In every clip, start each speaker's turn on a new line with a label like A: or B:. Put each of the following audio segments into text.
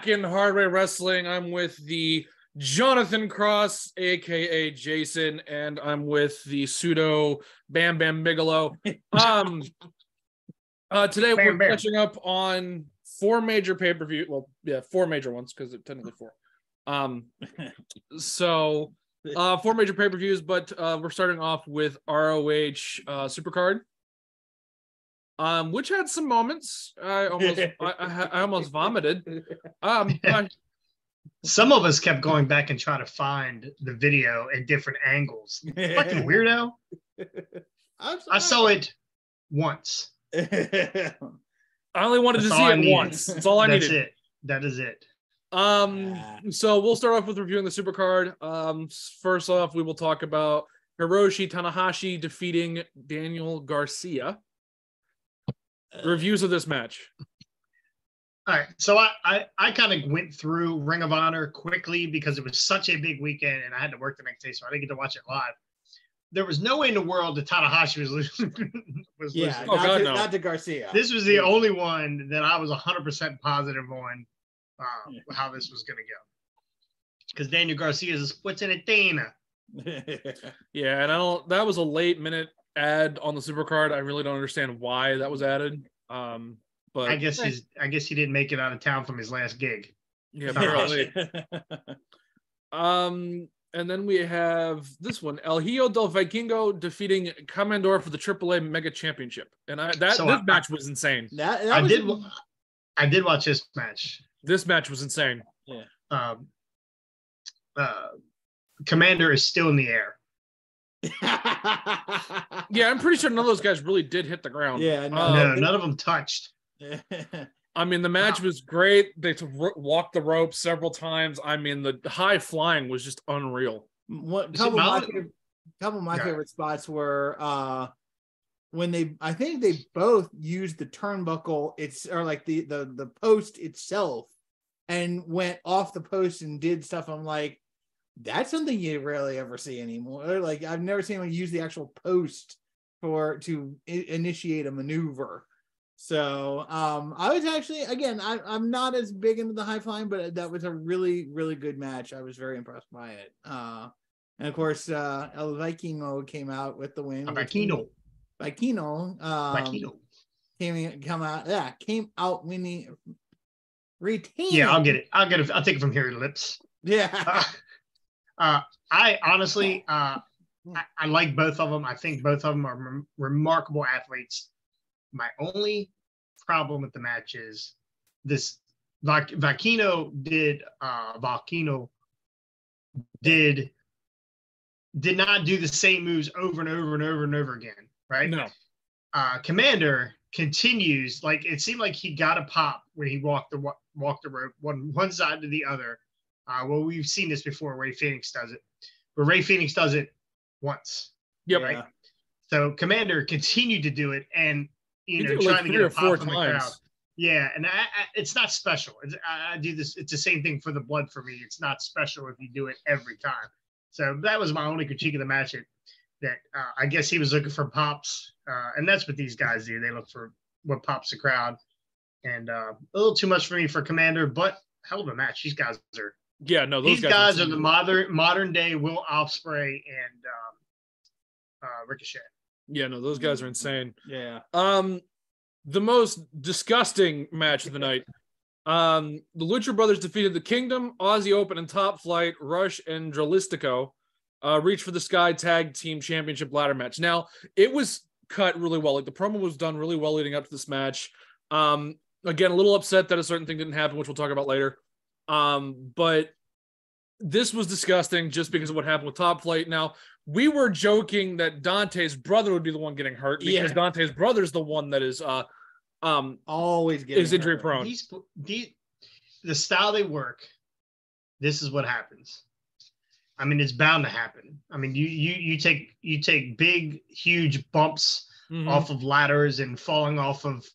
A: back in Hardware Wrestling. I'm with the Jonathan Cross, aka Jason, and I'm with the pseudo Bam Bam Bigelow. Today we're catching up on four major pay-per-view. Well, yeah, four major ones because it's technically four. Four major pay-per-views, but we're starting off with ROH Supercard. Which had some moments. I almost vomited. But
B: some of us kept going back and trying to find the video in different angles. Fucking weirdo. I saw it once.
A: I only wanted to see it once. That's all I needed.
B: That's it. That is it.
A: So we'll start off with reviewing the Supercard. First off, we will talk about Hiroshi Tanahashi defeating Daniel Garcia. Reviews of this match.
B: All right, so I kind of went through Ring of Honor quickly because it was such a big weekend and I had to work the next day, so I didn't get to watch it live. There was no way in the world that Tanahashi was losing.
C: Losing. Not to Garcia.
B: This was the only one that I was 100% positive on how this was going to go. Because Daniel Garcia is what's in it, Dana.
A: Yeah, and that was a late minute add on the Supercard. I really don't understand why that was added. But
B: I guess he didn't make it out of town from his last gig.
A: Yeah, apparently. And then we have this one, El Hijo del Vikingo defeating Comandor for the AAA Mega Championship, and this match was insane.
B: I did watch this match.
A: This match was insane.
C: Yeah.
B: Commander is still in the air.
A: Yeah, I'm pretty sure none of those guys really did hit the ground.
C: Yeah,
B: no, none of them touched.
A: I mean, the match was great. They walked the rope several times. I mean, the high flying was just unreal.
C: Couple of my favorite spots were when I think they both used the turnbuckle. Or like the post itself, and went off the post and did stuff. I'm like, that's something you rarely ever see anymore. Like, I've never seen anyone use the actual post to initiate a maneuver. So I was actually, again, I'm not as big into the high flying, but that was a really, really good match. I was very impressed by it. And of course, El Vikingo came out with the win.
B: Vikingo
C: came out winning. Retaining.
B: Yeah, I'll get it. I'll take it from here, lips.
C: Yeah.
B: I honestly, I like both of them. I think both of them are remarkable athletes. My only problem with the match is this Valkino did not do the same moves over and over and over and over again, right?
A: No.
B: Commander continues, like it seemed like he got a pop when he walked the rope one side to the other. Well, we've seen this before. Ray Phoenix does it, but Ray Phoenix does it once.
A: Yep.
B: Right. Yeah. So Commander continued to do it, and trying
A: like
B: to get a pop from
A: times.
B: the crowd. Yeah, and it's not special. I do this. It's the same thing for the blood for me. It's not special if you do it every time. So that was my only critique of the match. That I guess he was looking for pops, and that's what these guys do. They look for what pops the crowd, and a little too much for me for Commander, but hell of a match. These guys are.
A: Yeah, no,
B: these guys are the modern day Will Ospreay and Ricochet.
A: Yeah, no, those guys are insane.
C: Yeah.
A: The most disgusting match of the night. The Lucha Brothers defeated the Kingdom, Aussie Open, and Top Flight, Rush, and Dralistico. Reach for the Sky Tag Team Championship ladder match. Now, it was cut really well. Like, the promo was done really well leading up to this match. Again, a little upset that a certain thing didn't happen, which we'll talk about later. But this was disgusting just because of what happened with Top Flight. Now, we were joking that Dante's brother would be the one getting hurt because Dante's brother is the one that is
C: always getting
A: injury prone.
B: The style they work, this is what happens. I mean, it's bound to happen. I mean, you take big, huge bumps off of ladders and falling off of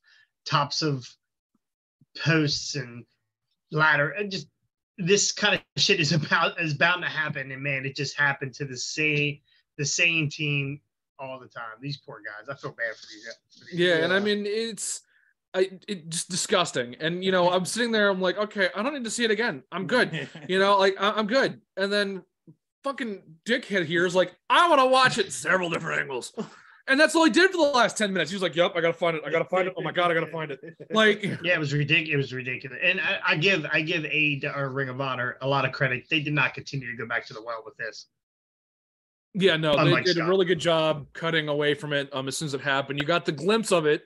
B: tops of posts and ladder, and just this kind of shit is bound to happen. And man, it just happened to the same team all the time. These poor guys. I feel bad for these guys.
A: Yeah, and I mean, It's just disgusting. And I'm sitting there, I'm like, okay, I don't need to see it again. I'm good. I'm good. And then fucking dickhead here is like, I want to watch it several different angles. And that's all he did for the last 10 minutes. He was like, yep, I gotta find it. Oh my god, I gotta find it. Like,
B: yeah, it was ridiculous. And I give AEW or Ring of Honor a lot of credit. They did not continue to go back to the well with this.
A: Yeah, no, they did a really good job cutting away from it as soon as it happened. You got the glimpse of it,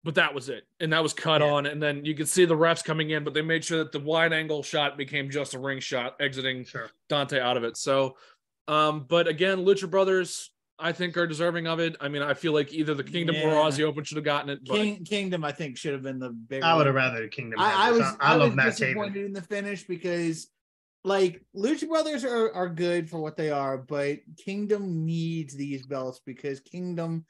A: but that was it. And that was cut on. And then you could see the refs coming in, but they made sure that the wide angle shot became just a ring shot, exiting Dante out of it. So, but again, Lucha Brothers, I think, are deserving of it. I mean, I feel like either the Kingdom or Aussie Open should have gotten it. But
C: Kingdom, I think, should have been the bigger.
B: I would have rather the Kingdom.
C: I love Matt disappointed in the finish because, like, Lucha Brothers are good for what they are, but Kingdom needs these belts because Kingdom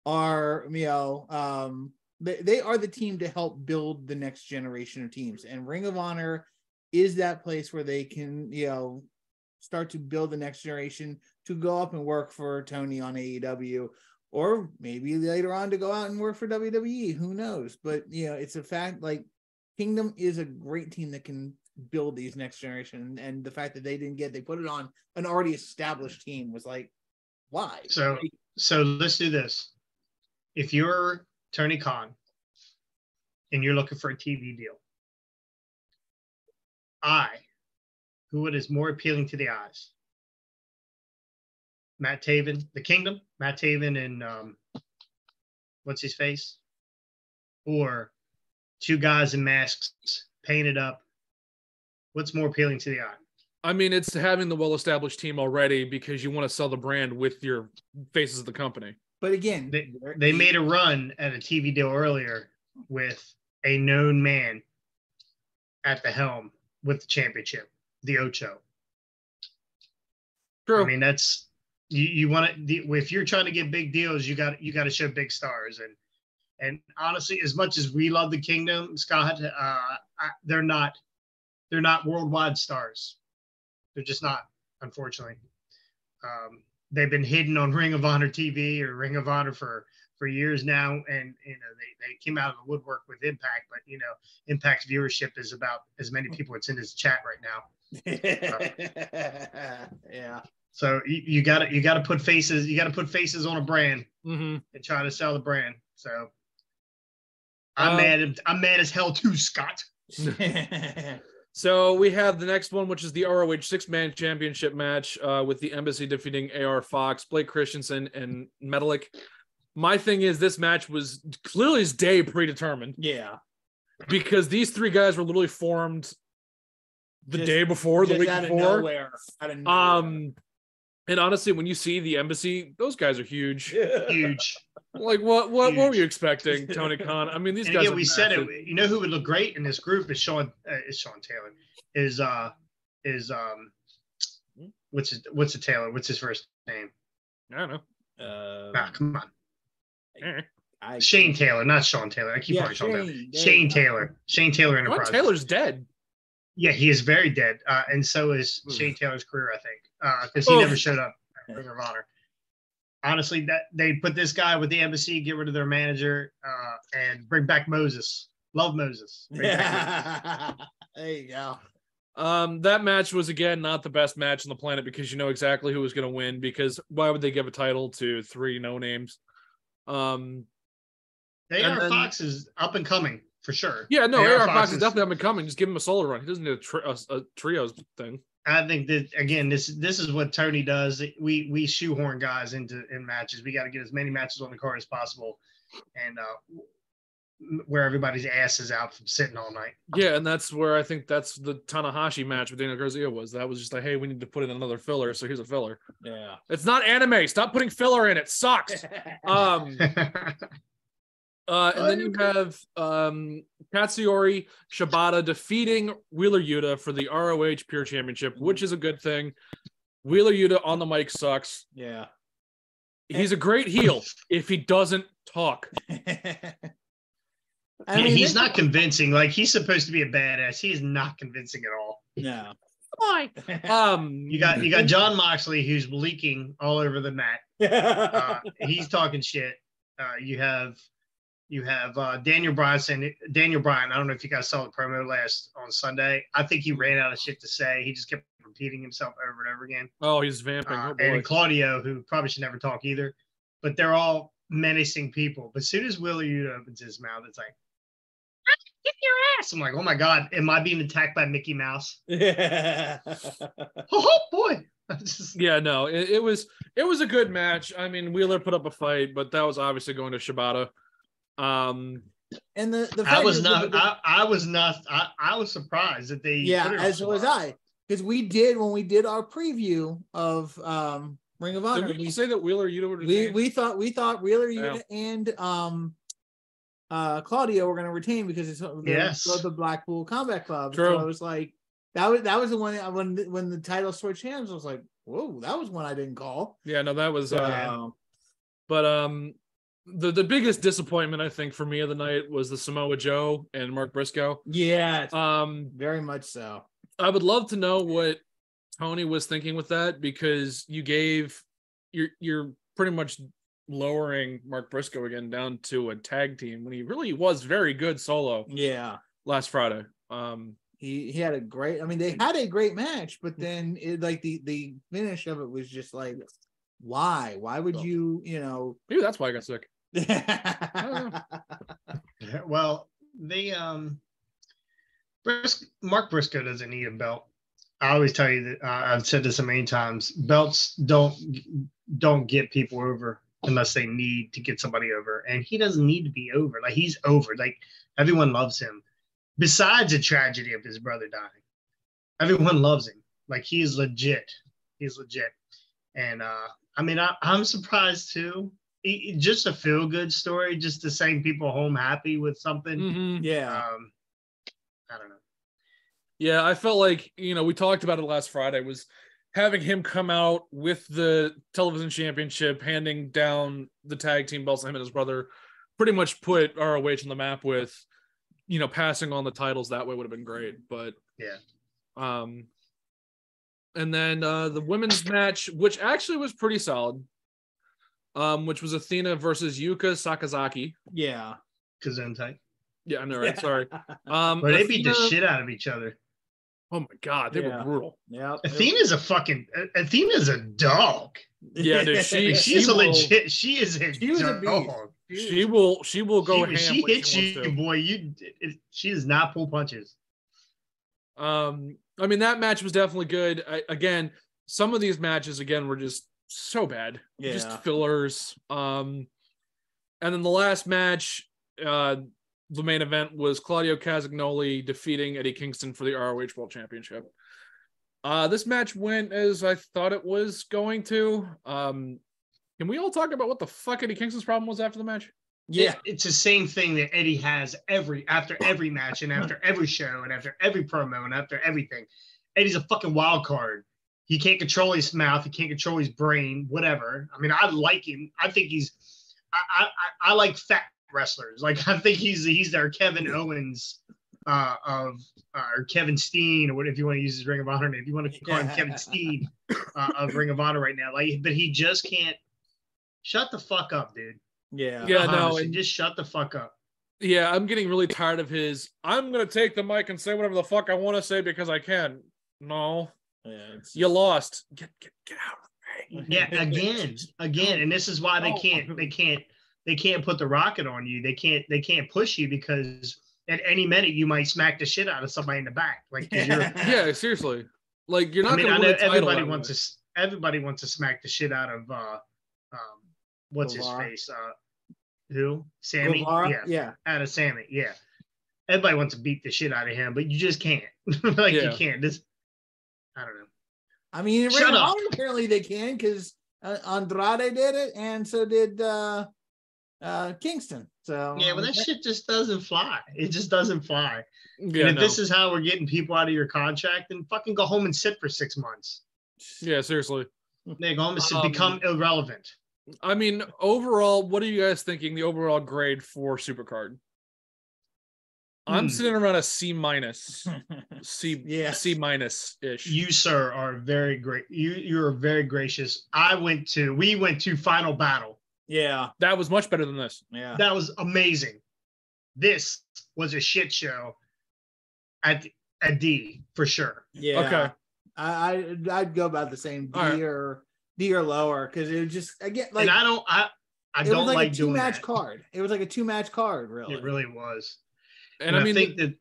C: are, they are the team to help build the next generation of teams, and Ring of Honor is that place where they can, start to build the next generation to go up and work for Tony on AEW, or maybe later on to go out and work for WWE. Who knows? But it's a fact. Like, Kingdom is a great team that can build these next generation, and the fact that they put it on an already established team was like, why?
B: So let's do this. If you're Tony Khan and you're looking for a TV deal, who is more appealing to the eyes? Matt Taven, the Kingdom, Matt Taven and what's his face? Or two guys in masks painted up. What's more appealing to the eye?
A: I mean, it's having the well-established team already because you want to sell the brand with your faces of the company.
C: But again,
B: they made a run at a TV deal earlier with a known man at the helm with the championship, the Ocho.
A: True.
B: I mean, that's you want to. If you're trying to get big deals, you got to show big stars. And honestly, as much as we love the Kingdom, Scott, they're not worldwide stars. They're just not, unfortunately. They've been hidden on Ring of Honor TV or Ring of Honor for years now, and they came out of the woodwork with Impact, but Impact's viewership is about as many people it's in his chat right now.
C: Yeah.
B: So you got to put faces on a brand and try to sell the brand. So I'm mad as hell too, Scott.
A: So we have the next one, which is the ROH 6-man championship match with the Embassy defeating AR Fox, Blake Christensen, and Metallic. My thing is, this match was clearly his day predetermined.
C: Yeah.
A: Because these three guys were literally formed the day before, the week before.
C: Out of nowhere.
A: And honestly, when you see the Embassy, those guys are huge.
B: Huge.
A: Like, what were you expecting, Tony Khan? I mean, these guys.
B: Again, we said it. You know who would look great in this group is Sean Taylor. What's the Taylor? What's his first name?
A: I don't know.
B: Come on. Shane Taylor, not Sean Taylor. I keep calling Sean Taylor. Shane Taylor. Shane Taylor Enterprises.
A: Taylor's dead.
B: Yeah, he is very dead, and so is Shane Taylor's career, I think, because he never showed up at Ring of Honor. Honestly, that they put this guy with the Embassy, get rid of their manager, and bring back Moses. Love Moses.
C: There you go.
A: That match was, again, not the best match on the planet because you know exactly who was going to win, because why would they give a title to three no-names?
B: AR Fox is up and coming. For sure.
A: Yeah, no, AR Fox is definitely up and coming. Just give him a solo run. He doesn't need a trios thing.
B: I think that, again, this is what Tony does. We shoehorn guys in matches. We got to get as many matches on the card as possible, and where everybody's ass is out from sitting all night.
A: Yeah, and that's where I think that's the Tanahashi match with Daniel Garcia was. That was just like, hey, we need to put in another filler, so here's a filler.
C: Yeah.
A: It's not anime. Stop putting filler in. It sucks. And then you have Katsuyori Shibata defeating Wheeler Yuta for the ROH Pure Championship, which is a good thing. Wheeler Yuta on the mic sucks.
C: Yeah.
A: He's a great heel if he doesn't talk.
B: He's not convincing. Like, he's supposed to be a badass. He is not convincing at all.
C: No.
A: Why?
B: You got John Moxley, who's leaking all over the mat. He's talking shit. You have You have Daniel Bryan. I don't know if you guys saw the promo on Sunday. I think he ran out of shit to say. He just kept repeating himself over and over again.
A: Oh, he's vamping.
B: And Claudio, who probably should never talk either, but they're all menacing people. But as soon as Wheeler Yuta opens his mouth, it's like, get your ass. I'm like, oh my God, am I being attacked by Mickey Mouse?
C: Yeah.
B: Oh boy.
A: Yeah, no, it was a good match. I mean, Wheeler put up a fight, but that was obviously going to Shibata.
C: And the
B: I was surprised that they
C: as was I, because when we did our preview of Ring of Honor.
A: Did we say that Wheeler Yuta would retain?
C: We thought Wheeler Yuta and Claudio were going to retain because it's the Blackpool Combat Club.
A: True.
C: So it was like that was the one when the title switched hands. I was like, whoa, that was one I didn't call.
A: Yeah, no, that was. But the biggest disappointment I think for me of the night was the Samoa Joe and Mark Briscoe.
C: Yeah, very much so.
A: I would love to know what Tony was thinking with that, because you're pretty much lowering Mark Briscoe again down to a tag team when he really was very good solo.
C: Yeah,
A: last Friday.
C: He had a great. I mean, they had a great match, but then the finish of it was just like, why? Why would you?
A: Maybe that's why I got sick.
B: Well, Mark Briscoe doesn't need a belt. I always tell you that I've said this a million times. Belts don't get people over unless they need to get somebody over, and he doesn't need to be over. Like, he's over. Like, everyone loves him. Besides the tragedy of his brother dying, everyone loves him. Like, he's legit. He's legit. And I mean, I'm surprised too. Just a feel-good story, just to send people home happy with something.
A: Mm-hmm.
C: Yeah.
B: I don't know.
A: Yeah, I felt like, we talked about it last Friday, was having him come out with the television championship, handing down the tag team belts to him and his brother, pretty much put ROH on the map with, passing on the titles that way would have been great. But
B: yeah.
A: And then the women's match, which actually was pretty solid, which was Athena versus Yuka Sakazaki.
C: Yeah.
B: Gesundheit.
A: Yeah, I know, right? Sorry.
B: But they beat the shit out of each other.
A: Oh my God, they were brutal.
C: Yeah.
B: Athena's a dog.
A: Yeah, dude.
B: She's a legit. She is a dog.
A: She will go ham.
B: She hits you, boy. She does not pull punches.
A: I mean, that match was definitely good. Again, some of these matches were just so bad.
C: Yeah.
A: Just fillers. And then the last match, the main event, was Claudio Castagnoli defeating Eddie Kingston for the ROH World Championship. This match went as I thought it was going to. Can we all talk about what the fuck Eddie Kingston's problem was after the match?
B: Yeah, it's the same thing that Eddie has after every match and after every show and after every promo and after everything. Eddie's a fucking wild card. He can't control his mouth. He can't control his brain, whatever. I mean, I like him. I think I like fat wrestlers. Like, I think he's their Kevin Owens or Kevin Steen, or what, if you want to use his Ring of Honor name. If you want to call him Kevin Steen of Ring of Honor right now. Like, but he just can't. Shut the fuck up, dude.
C: Yeah.
A: Yeah, no. And
B: just shut the fuck up.
A: Yeah, I'm getting really tired of his, I'm going to take the mic and say whatever the fuck I want to say because I can. No.
C: Yeah,
A: you lost. Get out of the ring.
B: Yeah, again. And this is why they can't put the rocket on you. They can't push you, because at any minute you might smack the shit out of somebody in the back. Like,
A: yeah, seriously. Like, you're not going to
B: I
A: win
B: know
A: a title.
B: everybody wants to smack the shit out of what's
C: Guevara.
B: his face? Who? Sammy?
C: Guevara? Yeah.
B: Out of Sammy. Yeah. Everybody wants to beat the shit out of him, but you just can't. You can't. I don't know.
C: I mean, apparently they can, because Andrade did it, and so did Kingston. So
B: yeah, but that shit just doesn't fly. It just doesn't fly.
A: Yeah,
B: and if this is how we're getting people out of your contract, then fucking go home and sit for 6 months.
A: Yeah, seriously.
B: They go home and sit, become irrelevant.
A: I mean, overall, what are you guys thinking? The overall grade for Supercard? I'm sitting around a C minus, C minus ish.
B: You, sir, are very great. You're very gracious. We went to Final Battle
C: Yeah.
A: That was much better than this.
C: Yeah.
B: That was amazing. This was a shit show at D for sure.
C: Yeah.
A: Okay.
C: I'd go about the same D
A: Right.
C: or lower because it was just again like
B: And I don't
C: was
B: like
C: a
B: doing
C: two-match
B: that.
C: card. It was like a 2-match card, really.
B: It really was.
A: And
B: I
A: I mean,
B: think that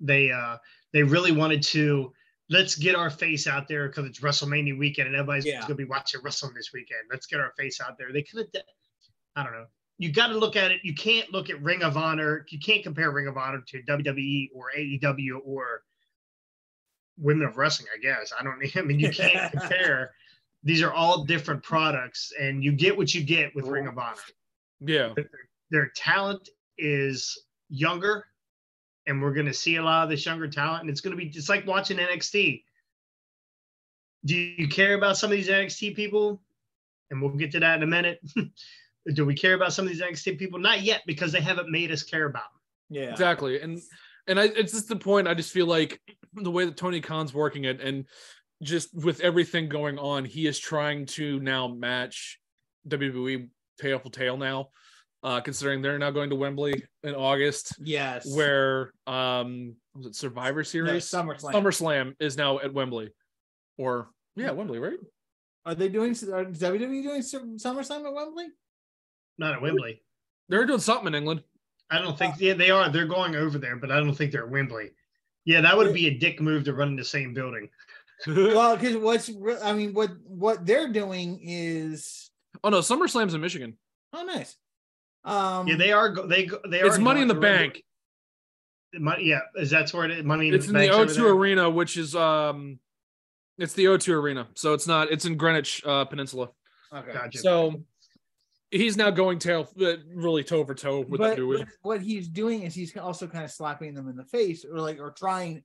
B: they really wanted to let's get our face out there because it's WrestleMania weekend and everybody's going to be watching wrestling this weekend. Let's get our face out there. They could have, I don't know. You got to look at it. You can't look at Ring of Honor. You can't compare Ring of Honor to WWE or AEW or Women of Wrestling, I guess. I mean, you can't compare. These are all different products, and you get what you get with Ring of Honor.
A: Yeah.
B: Their talent is younger, and we're going to see a lot of this younger talent, and it's like watching NXT. Do you care about some of these NXT people? And we'll get to that in a minute. Do we care about some of these NXT people? Not yet, because they haven't made us care about them.
C: Yeah,
A: exactly. And it's just the point. I just feel like the way that Tony Khan's working it, and just with everything going on, he is trying to now match WWE tail for tail now, considering they're now going to Wembley in August.
C: Yes,
A: where was it Survivor Series?
C: No, SummerSlam.
A: SummerSlam is now at Wembley, or Wembley, right?
C: Are WWE doing SummerSlam at Wembley?
B: Not at Wembley.
A: They're doing something in England.
B: I don't think. Yeah, they are. They're going over there, but I don't think they're at Wembley. Yeah, that would be a dick move to run in the same building.
C: Well, because what they're doing is.
A: Oh no, SummerSlam's in Michigan.
C: Oh, nice.
B: Yeah, they are. They are.
A: It's Money in the Bank.
B: Money, yeah, that's where it is. Money in
A: it's
B: the Bank.
A: It's in the O2 Arena, which is it's the O2 Arena, so it's not. It's in Greenwich Peninsula.
B: Okay, gotcha.
A: So he's now going really toe for toe with WWE.
C: What he's doing is he's also kind of slapping them in the face, or trying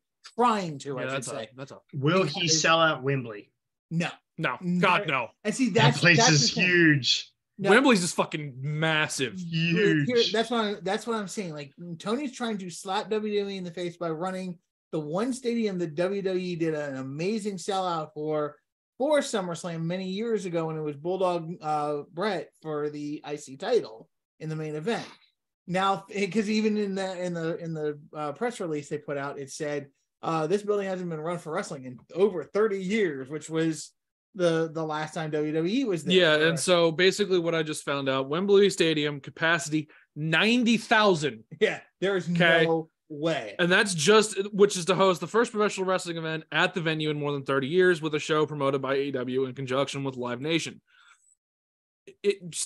C: to.
A: Yeah,
C: I should say.
B: Will he sell out Wembley?
C: No.
A: God, no.
C: And see,
B: that place is huge.
A: No. Wembley's just fucking massive.
B: Huge.
C: That's what I'm saying. Like, Tony's trying to slap WWE in the face by running the one stadium that WWE did an amazing sellout for SummerSlam many years ago when it was Bulldog Brett for the IC title in the main event. Now, because even in the press release they put out, it said this building hasn't been run for wrestling in over 30 years, which was the last time WWE was there.
A: Yeah, and so basically what I just found out, Wembley Stadium capacity 90,000.
C: Yeah, there's no way.
A: And that's which is to host the first professional wrestling event at the venue in more than 30 years with a show promoted by AEW in conjunction with Live Nation.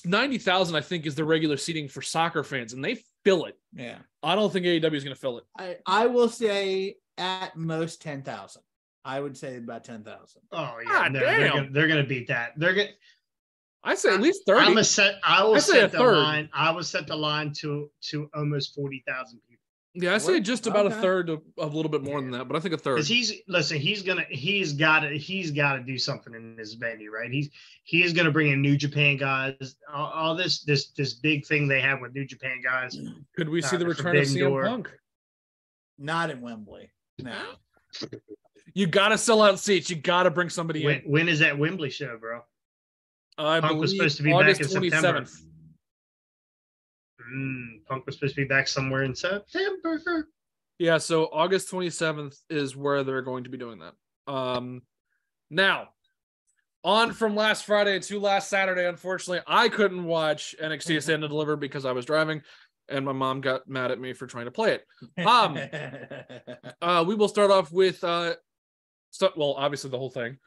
A: 90,000, I think, is the regular seating for soccer fans, and they fill it.
C: Yeah.
A: I don't think AEW is going to fill it.
C: I will say at most 10,000. I would say about 10,000.
B: Oh yeah, they're going to beat that.
A: I say at least 30.
B: I will set the line to almost 40,000 people.
A: Yeah, I say just about a third, a little bit more than that, but I think a third.
B: Because he's got to do something in this venue, right? He is going to bring in New Japan guys. All this big thing they have with New Japan guys.
A: Could we see the return of CM Punk?
C: Not in Wembley. No.
A: You got to sell out seats. You got to bring somebody in.
B: When is that Wembley show, bro?
A: I
B: Punk was supposed to be
A: August
B: back in
A: 27th.
B: September. Punk was supposed to be back somewhere in September.
A: Yeah, so August 27th is where they're going to be doing that. Now, on from last Friday to last Saturday, unfortunately, I couldn't watch NXT Stand and Deliver because I was driving, and my mom got mad at me for trying to play it. We will start off with, obviously the whole thing.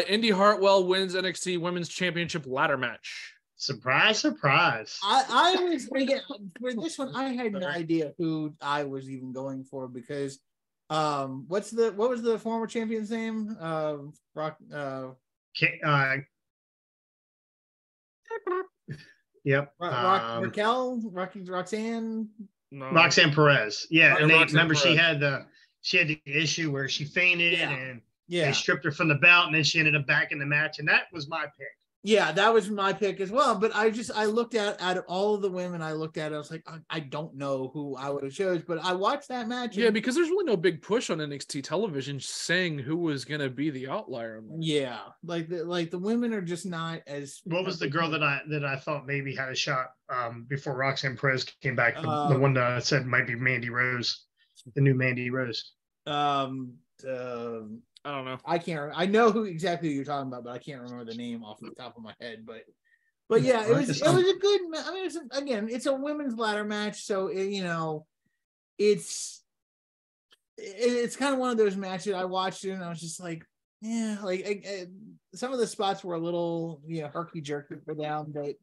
A: Indy Hartwell wins NXT Women's Championship ladder match.
B: Surprise, surprise.
C: I was thinking for this one, I had no idea who I was even going for because what was the former champion's name?
B: Yep.
C: Roxanne?
B: No. Roxanne Perez. Yeah. And remember
A: Perez.
B: she had the issue where she fainted and
C: they
B: stripped her from the belt and then she ended up back in the match. And that was my pick.
C: Yeah, that was my pick as well. But I looked at out of all of the women I looked at, I was like, I don't know who I would have chose, but I watched that match.
A: Yeah, because there's really no big push on NXT television saying who was gonna be the outlier.
C: Yeah, like the women are just not as.
B: What was the girl that I thought maybe had a shot before Roxanne Perez came back? The one that I said might be Mandy Rose, the new Mandy Rose.
A: I don't know.
C: I can't. I know who exactly you're talking about, but I can't remember the name off the top of my head. But yeah, it was a good. I mean, it's a women's ladder match, so it's kind of one of those matches. I watched it and I was just like, yeah, like some of the spots were a little herky jerky for them, but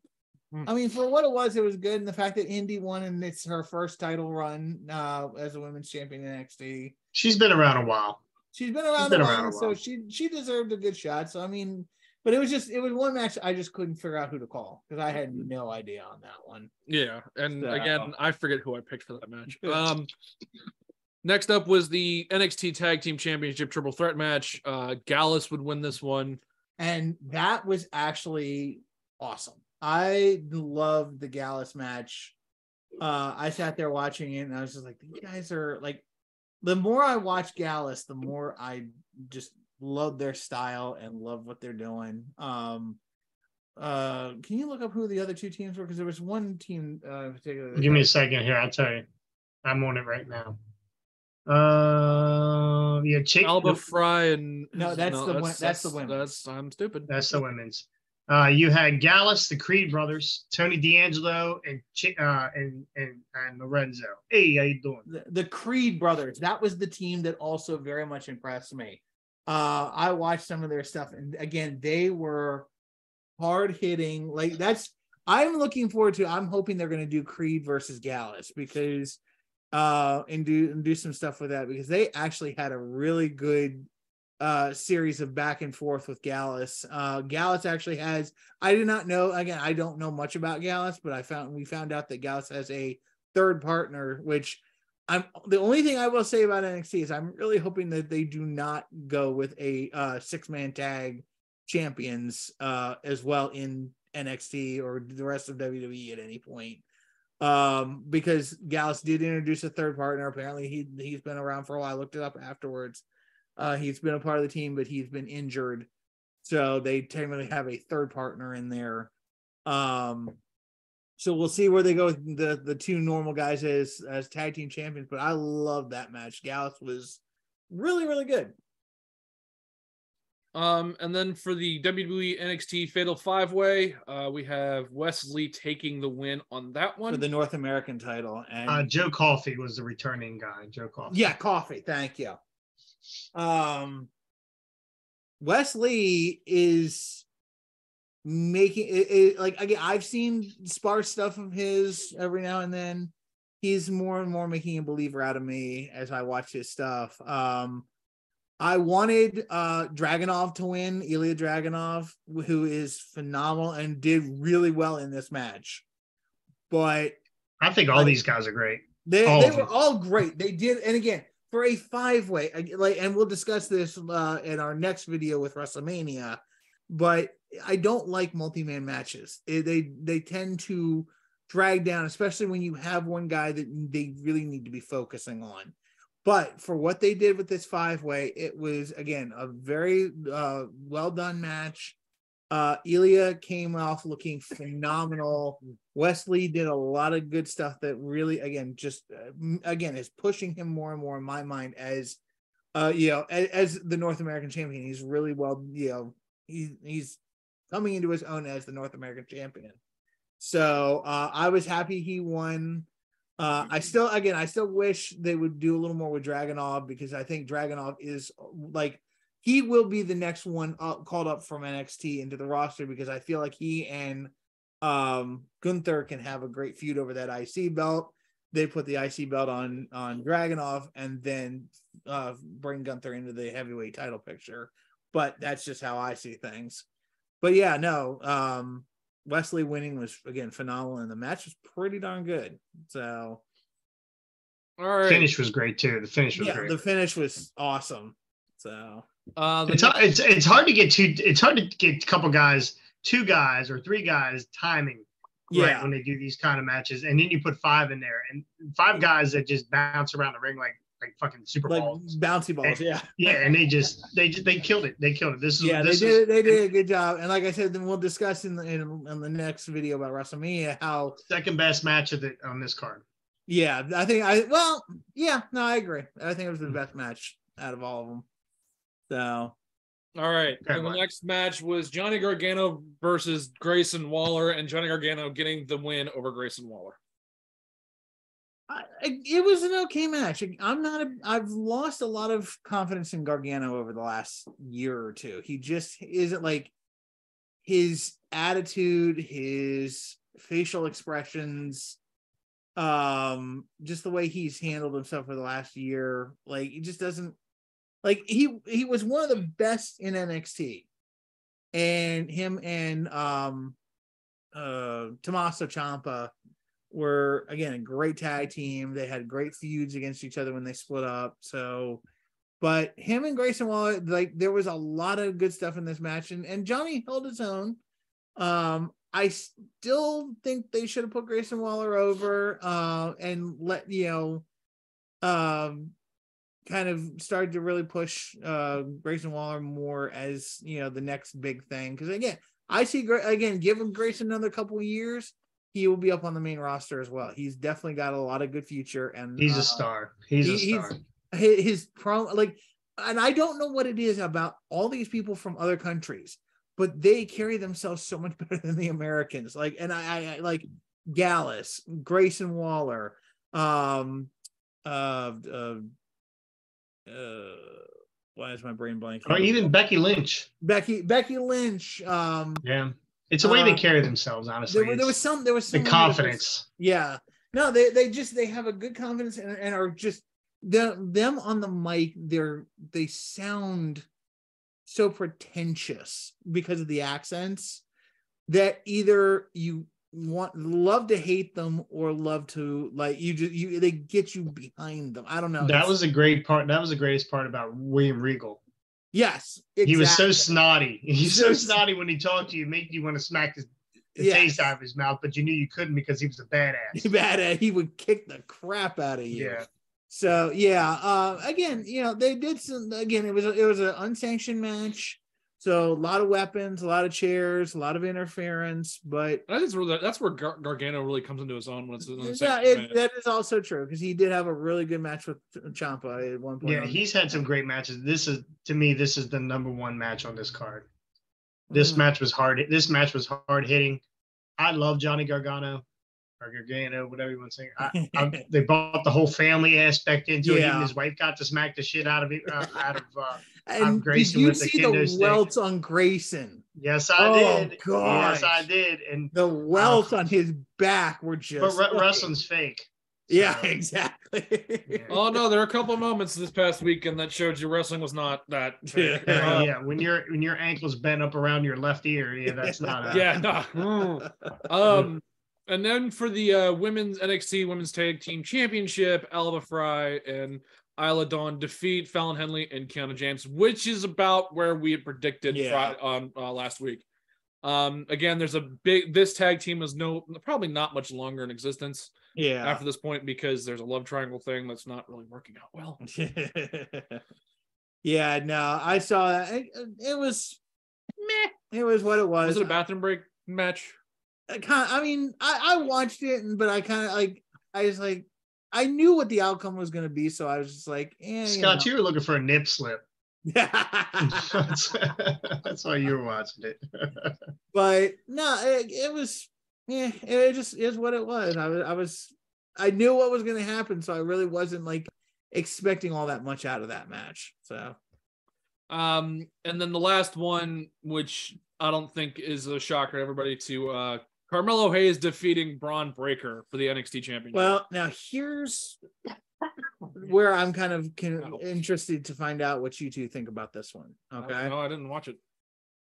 C: I mean, for what it was good. And the fact that Indy won and it's her first title run as a women's champion in NXT.
B: She's been around a while.
C: She's been around a while, so she deserved a good shot. So I mean, but it was one match I just couldn't figure out who to call because I had no idea on that one.
A: Yeah, and again, I forget who I picked for that match. Next up was the NXT Tag Team Championship Triple Threat match. Gallus would win this one, and
C: that was actually awesome. I loved the Gallus match. I sat there watching it, and I was just like, these guys are like. The more I watch Gallus, the more I just love their style and love what they're doing. Can you look up who the other two teams were? Because there was one team in particular.
B: Give me a second here. I'll tell you. I'm on it right now.
A: Alba Fry and
C: that's the women's.
A: I'm stupid.
B: That's the women's. You had Gallus, the Creed brothers, Tony D'Angelo, and Lorenzo. Hey, how you doing?
C: The Creed brothers. That was the team that also very much impressed me. I watched some of their stuff, and again, they were hard hitting. Like I'm looking forward to. I'm hoping they're going to do Creed versus Gallus because, and do some stuff with that because they actually had a really good. Series of back and forth with Gallus. Gallus actually has. I did not know. Again, I don't know much about Gallus, but we found out that Gallus has a third partner. Which the only thing I will say about NXT is I'm really hoping that they do not go with a 6-man tag champions as well in NXT or the rest of WWE at any point. Because Gallus did introduce a third partner. Apparently, he's been around for a while. I looked it up afterwards. He's been a part of the team, but he's been injured. So they technically have a third partner in there. So we'll see where they go with the two normal guys as tag team champions. But I love that match. Gallus was really, really good.
A: And then for the WWE NXT Fatal 5-Way, we have Wesley taking the win on that one.
C: For the North American title. And
B: Joe Coffey was the returning guy. Joe Coffey.
C: Yeah, Coffey. Thank you. Wesley is making it like again. I've seen sparse stuff of his every now and then. He's more and more making a believer out of me as I watch his stuff. I wanted Dragunov to win, Ilya Dragunov, who is phenomenal and did really well in this match. But
B: I think all these guys are great.
C: They were all great. They did, and again. For a 5-way, and we'll discuss this in our next video with WrestleMania, but I don't like multi-man matches. They tend to drag down, especially when you have one guy that they really need to be focusing on. But for what they did with this 5-way, it was, again, a very well-done match. Ilya came off looking phenomenal. Wesley did a lot of good stuff that really, again, is pushing him more and more in my mind as the North American champion. He's really well, he's coming into his own as the North American champion. So I was happy he won. I still wish they would do a little more with Dragunov because I think Dragunov is like. He will be the next one called up from NXT into the roster because I feel like he and Gunther can have a great feud over that IC belt. They put the IC belt on Dragunov and then bring Gunther into the heavyweight title picture. But that's just how I see things. But yeah, no, Wesley winning was, again, phenomenal, and the match was pretty darn good. So,
B: all right. Finish was great, too. The finish was great.
C: The finish was awesome. So...
B: it's hard to get a couple guys 2 guys or 3 guys timing right when they do these kind of matches, and then you put 5 in there, and 5 guys that just bounce around the ring like fucking super balls,
C: bouncy balls.
B: And they killed it. They killed it.
C: They did a good job. And like I said, then we'll discuss in the next video about WrestleMania how
B: second best match on this card.
C: Yeah, I agree. I think it was the best match out of all of them. So,
A: all right. And the next match was Johnny Gargano versus Grayson Waller, and Johnny Gargano getting the win over Grayson Waller.
C: It was an okay match. I've lost a lot of confidence in Gargano over the last year or two. He just isn't like his attitude, his facial expressions, just the way he's handled himself for the last year. Like, he just doesn't like he was one of the best in NXT, and him and Tommaso Ciampa were, again, a great tag team. They had great feuds against each other when they split up. So, but him and Grayson Waller, like, there was a lot of good stuff in this match, and Johnny held his own. I still think they should have put Grayson Waller over and let, kind of started to really push Grayson Waller more as, the next big thing. Because again, I see, give him Grayson another couple of years, he will be up on the main roster as well. He's definitely got a lot of good future, and
B: he's a star. He's a star.
C: His and I don't know what it is about all these people from other countries, but they carry themselves so much better than the Americans. Like, and I like Gallus, Grayson Waller, why is my brain blanking?
B: Or even Becky Lynch.
C: Becky Lynch.
B: Yeah. It's the way they carry themselves, honestly.
C: There was some
B: the confidence.
C: No, they have a good confidence and are just them on the mic. They sound so pretentious because of the accents that either you love to hate them or love to like they get you behind them. I don't know.
B: That was the great part. That was the greatest part about William Regal.
C: Yes, exactly.
B: He was so snotty. He's so snotty when he talked to you, make you want to smack the taste out of his mouth, but you knew you couldn't because he was a badass.
C: He would kick the crap out of you.
B: Yeah.
C: So again, they did some. Again, it was an unsanctioned match, so a lot of weapons, a lot of chairs, a lot of interference. But
A: I think that's where Gargano really comes into his own when it's
C: that is also true, because he did have a really good match with Ciampa at one point.
B: Yeah, he's had some great matches. This is the number one match on this card. This match was hard. This match was hard hitting. I love Johnny Gargano. Or Gargano, whatever you want to say. They brought the whole family aspect into it. Even his wife got to smack the shit out of it,
C: and
B: Grayson.
C: Did you see the welts on Grayson?
B: Yes, I did.
C: Gosh.
B: Yes, I did. And
C: the welts on his back were just.
B: But wrestling's fake.
C: So. Yeah, exactly.
A: Yeah. Oh no, there are a couple of moments this past weekend that showed you wrestling was not that.
B: Yeah, when your ankle's bent up around your left ear, that's not.
A: No. And then for the women's NXT Women's Tag Team Championship, Alba Fry and Isla Dawn defeat Fallon Henley and Kiana James, which is about where we had predicted last week. Again, this tag team is probably not much longer in existence.
C: Yeah.
A: After this point, because there's a love triangle thing that's not really working out well.
C: Yeah, no, I saw that. It was meh. It was what it was.
A: Was it a bathroom break match?
C: I watched it, but I knew what the outcome was going to be, so I was just like,
B: Scott, you were looking for a nip slip. That's why you were watching it.
C: But no, it was, it just is what it was. I knew what was going to happen, so I really wasn't like expecting all that much out of that match. So,
A: and then the last one, which I don't think is a shocker to everybody, to Carmelo Hayes defeating Braun Breaker for the NXT Championship.
C: Well, now here's where I'm kind of interested to find out what you two think about this one. Okay.
A: No, I didn't watch it.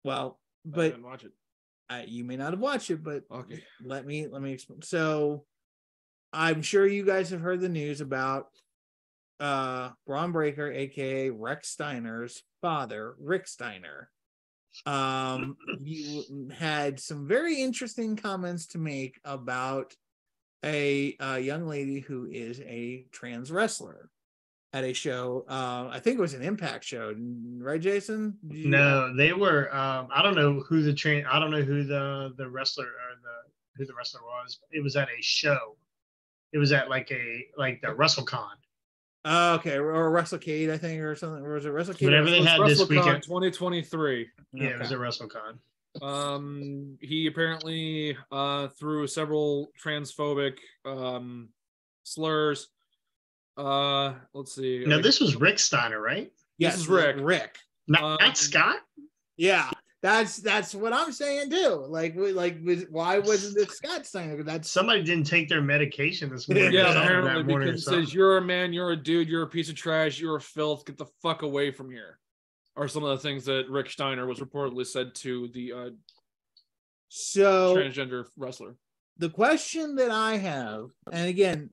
C: Well, but
A: I didn't watch it.
C: You may not have watched it, but
A: okay.
C: Let me explain. So, I'm sure you guys have heard the news about Braun Breaker, aka Rex Steiner's father, Rick Steiner, you had some very interesting comments to make about a young lady who is a trans wrestler at a show. I think it was an Impact show, right, Jason?
B: No, they were. I don't know who I don't know who the wrestler or who the wrestler was. It was at a show. It was at like the WrestleCon.
C: Okay, or WrestleCade, I think, or something. Or was it WrestleCade?
B: Whatever they had this weekend.
A: 2023.
B: Yeah, it was a WrestleCon.
A: He apparently threw several transphobic slurs. Let's see.
B: Now this was Rick Steiner, right?
C: Yes,
A: this is Rick.
C: Rick.
B: Not Scott?
C: Yeah. That's what I'm saying too. Why wasn't it Scott Steiner? That's
B: somebody didn't take their medication this morning.
A: Yeah, apparently because it says you're a man, you're a dude, you're a piece of trash, you're a filth. Get the fuck away from here. Are some of the things that Rick Steiner was reportedly said to the transgender wrestler.
C: The question that I have, and again,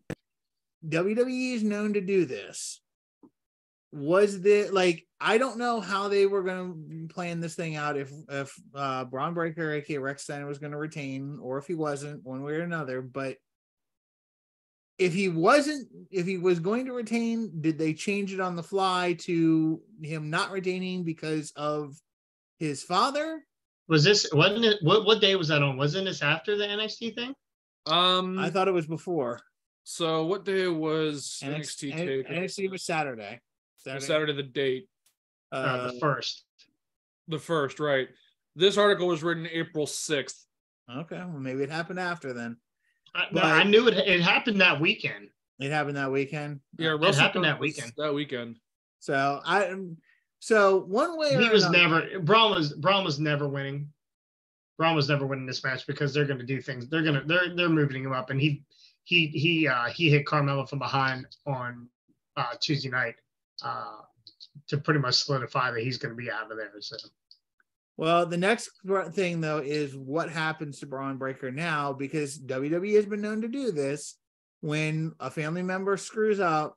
C: WWE is known to do this. Was there I don't know how they were going to be playing this thing out if Braun Breaker, aka Rex Steiner, was going to retain, or if he wasn't, one way or another. But if he was going to retain, did they change it on the fly to him not retaining because of his father?
B: Wasn't it what day was that on? Wasn't this after the NXT thing?
C: I thought it was before.
A: So what day was NXT take?
C: NXT was Saturday.
A: Saturday the date.
B: The first.
A: The first, right. This article was written April 6th.
C: Okay, well maybe it happened after then.
B: I knew it happened that weekend.
C: It happened that weekend.
A: Yeah,
B: it happened that weekend.
A: That weekend.
C: So one way
B: he was never Braun was never winning. Braun was never winning this match because they're going to do things. They're moving him up, and he hit Carmelo from behind on Tuesday night to pretty much solidify that he's going to be out of there. So.
C: Well, the next thing, though, is what happens to Braun Breaker now, because WWE has been known to do this. When a family member screws up,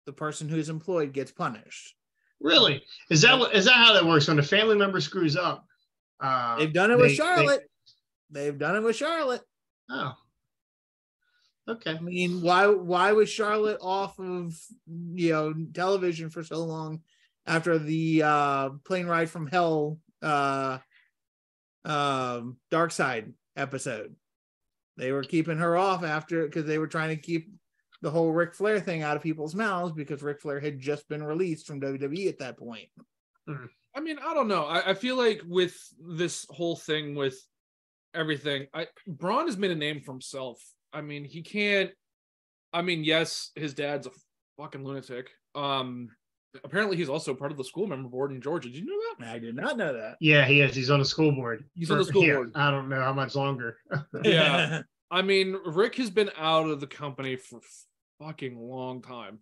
C: the person who's employed gets punished.
B: Really? Is that how that works? When a family member screws up,
C: they've done it with Charlotte. They've done it with Charlotte.
B: Oh, okay.
C: I mean, why was Charlotte off of television for so long after the plane ride from hell Dark Side episode? They were keeping her off because they were trying to keep the whole Ric Flair thing out of people's mouths, because Ric Flair had just been released from WWE at that point.
A: I mean, I don't know. I feel like with this whole thing with everything, Braun has made a name for himself. I mean, he can't. I mean, yes, his dad's a fucking lunatic. Apparently, he's also part of the school member board in Georgia. Did you know that?
C: I did not know that.
B: Yeah, he is. He's on the school board.
A: He's on the school board.
B: I don't know how much longer.
A: Yeah. I mean, Rick has been out of the company for fucking long time.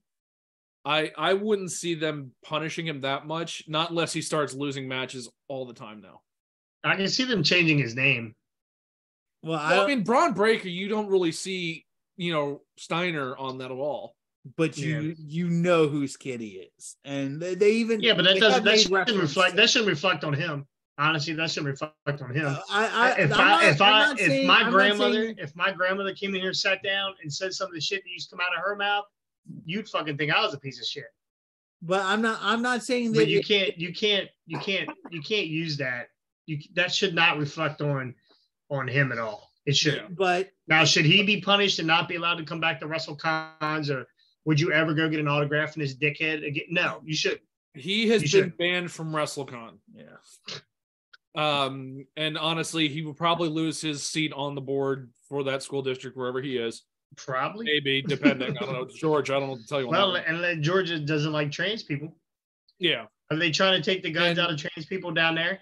A: I wouldn't see them punishing him that much, not unless he starts losing matches all the time now.
B: I can see them changing his name.
C: Well,
A: I mean, Braun Breaker, you don't really see, Steiner on that at all.
C: But you know whose kid he is, and they even
B: but that shouldn't reflect on him. Honestly, that shouldn't reflect on him. If my grandmother came in here, sat down, and said some of the shit that used to come out of her mouth, you'd fucking think I was a piece of shit.
C: But I'm not saying that.
B: But you can't use that. That should not reflect on him at all. It should.
C: Yeah. But
B: now, should he be punished and not be allowed to come back to WrestleCons, or would you ever go get an autograph from his dickhead again? No, you shouldn't.
A: He has been banned from WrestleCon.
C: Yeah.
A: And honestly, he will probably lose his seat on the board for that school district wherever he is.
B: Probably.
A: Maybe, depending. I don't know. George, I don't know what to tell you.
B: Well, and Georgia doesn't like trans people.
A: Yeah.
B: Are they trying to take the guns out of trans people down there?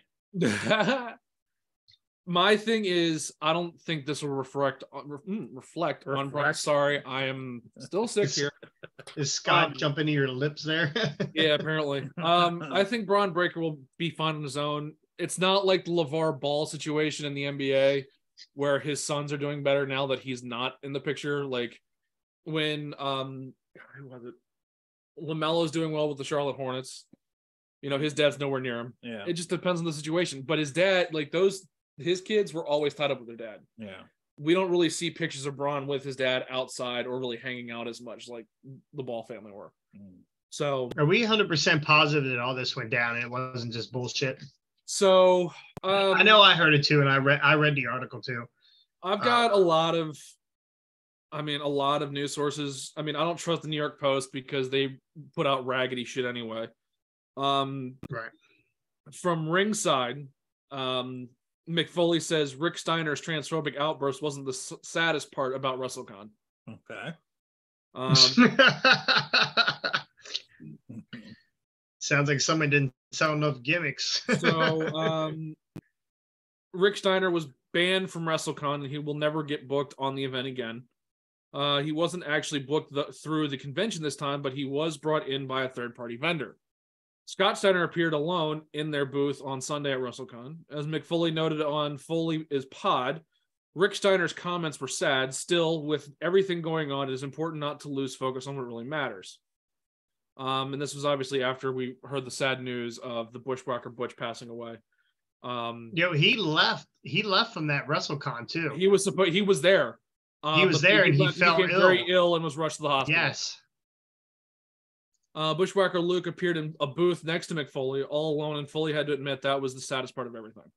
A: My thing is, I don't think this will reflect on Brock. Sorry, I am still sick here.
B: Is Scott jumping to your lips there?
A: Yeah, apparently. I think Braun Breaker will be fine on his own. It's not like the LeVar Ball situation in the NBA where his sons are doing better now that he's not in the picture. Like when who was it? LaMelo's doing well with the Charlotte Hornets. You know, his dad's nowhere near him.
D: Yeah.
A: It just depends on the situation. But his dad, like his kids were always tied up with their dad.
D: Yeah.
A: We don't really see pictures of Braun with his dad outside or really hanging out as much like the Ball family were. So
B: are we 100% positive that all this went down and it wasn't just bullshit?
A: So
B: I know I heard it too, and I read the article too.
A: I've got a lot of news sources. I mean, I don't trust the New York Post because they put out raggedy shit anyway.
B: Right.
A: From ringside, Mick Foley says Rick Steiner's transphobic outburst wasn't the saddest part about WrestleCon.
D: Okay.
B: Sounds like someone didn't sell enough gimmicks.
A: So Rick Steiner was banned from WrestleCon and he will never get booked on the event again. He wasn't actually booked through the convention this time, but he was brought in by a third-party vendor. Scott Steiner appeared alone in their booth on Sunday at WrestleCon. As Mick Foley noted on Foley is Pod, Rick Steiner's comments were sad. Still, with everything going on, it is important not to lose focus on what really matters. And this was obviously after we heard the sad news of the Bushwhacker Butch passing away.
B: He left from that WrestleCon too.
A: He was there.
B: He was there, and he fell
A: ill. Very ill and was rushed to the hospital.
B: Yes.
A: Bushwhacker Luke appeared in a booth next to Mick Foley, all alone, and Foley had to admit that was the saddest part of everything.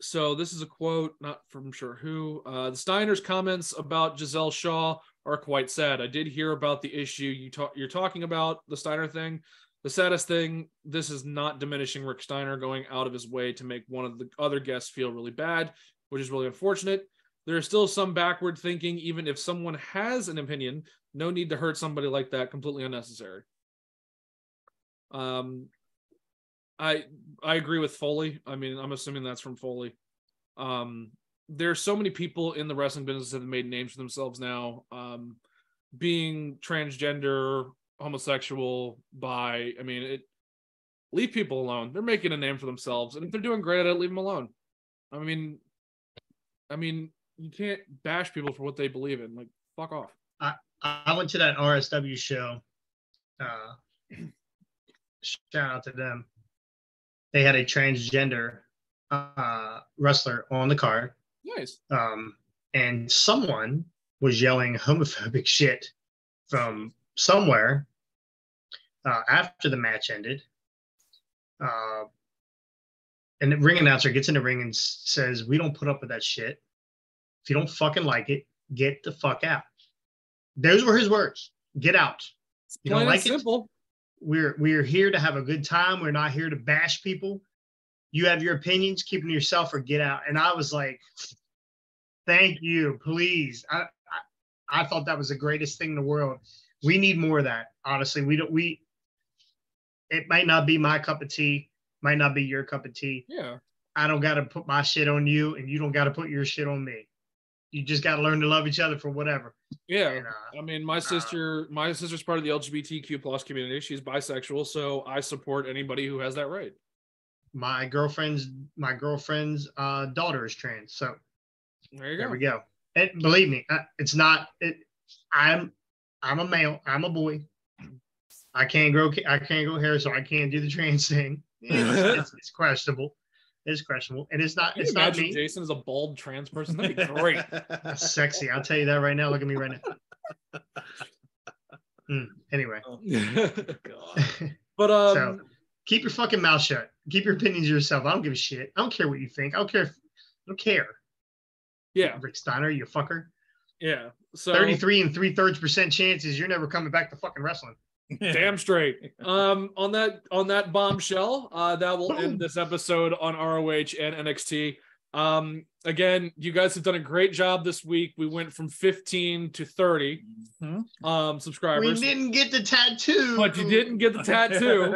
A: So this is a quote, not from sure who. The Steiners' comments about Giselle Shaw are quite sad. I did hear about the issue you're talking about, the Steiner thing. The saddest thing, this is not diminishing Rick Steiner going out of his way to make one of the other guests feel really bad, which is really unfortunate. There is still some backward thinking, even if someone has an opinion, no need to hurt somebody like that, completely unnecessary. I agree with Foley. I mean, I'm assuming that's from Foley. There's so many people in the wrestling business that have made names for themselves now. Being transgender, homosexual, bi, I mean, leave people alone. They're making a name for themselves. And if they're doing great at it, leave them alone. I mean, you can't bash people for what they believe in. Like, fuck off.
B: I went to that RSW show. Shout out to them. They had a transgender wrestler on the card.
A: Nice.
B: And someone was yelling homophobic shit from somewhere after the match ended. And the ring announcer gets in the ring and says, "We don't put up with that shit. If you don't fucking like it, get the fuck out." Those were his words. Get out. You don't like it? We're here to have a good time. We're not here to bash people. You have your opinions, keep them to yourself or get out. And I was like, thank you, please. I thought that was the greatest thing in the world. We need more of that. Honestly, it might not be my cup of tea, might not be your cup of tea.
A: Yeah.
B: I don't got to put my shit on you and you don't got to put your shit on me. You just got to learn to love each other for whatever.
A: Yeah. And, I mean, my sister's part of the LGBTQ plus community. She's bisexual, so I support anybody who has that right. My girlfriend's
B: daughter is trans. So
A: there you go.
B: There we go. And believe me, it's not. I'm a male. I'm a boy. I can't grow hair, so I can't do the trans thing. It's questionable. It's questionable, and it's not. It's not me.
A: Jason is a bald trans person. That'd be great.
B: That's sexy. I'll tell you that right now. Look at me right now. Anyway.
A: But
B: so keep your fucking mouth shut. Keep your opinions to yourself. I don't give a shit. I don't care what you think. I don't care.
A: Yeah.
B: Rick Steiner, you fucker.
A: Yeah. So
B: 33 3/3% chances you're never coming back to fucking wrestling.
A: Damn straight. On that bombshell, that will end this episode on ROH and NXT. Again, you guys have done a great job this week. We went from 15 to 30 subscribers.
B: We didn't get the tattoo.
A: But you didn't get the tattoo.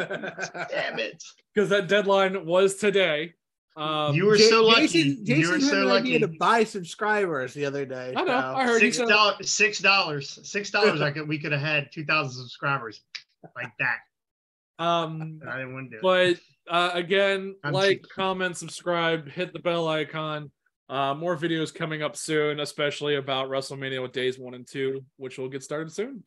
B: Damn it.
A: Because that deadline was today.
B: You were so lucky.
C: Jason had an idea to buy subscribers the other day.
A: I know. I heard
B: $6. We could have had 2,000 subscribers like that. I didn't want to do
A: it. But again, like, comment, subscribe, hit the bell icon. More videos coming up soon, especially about WrestleMania with days 1 and 2, which will get started soon.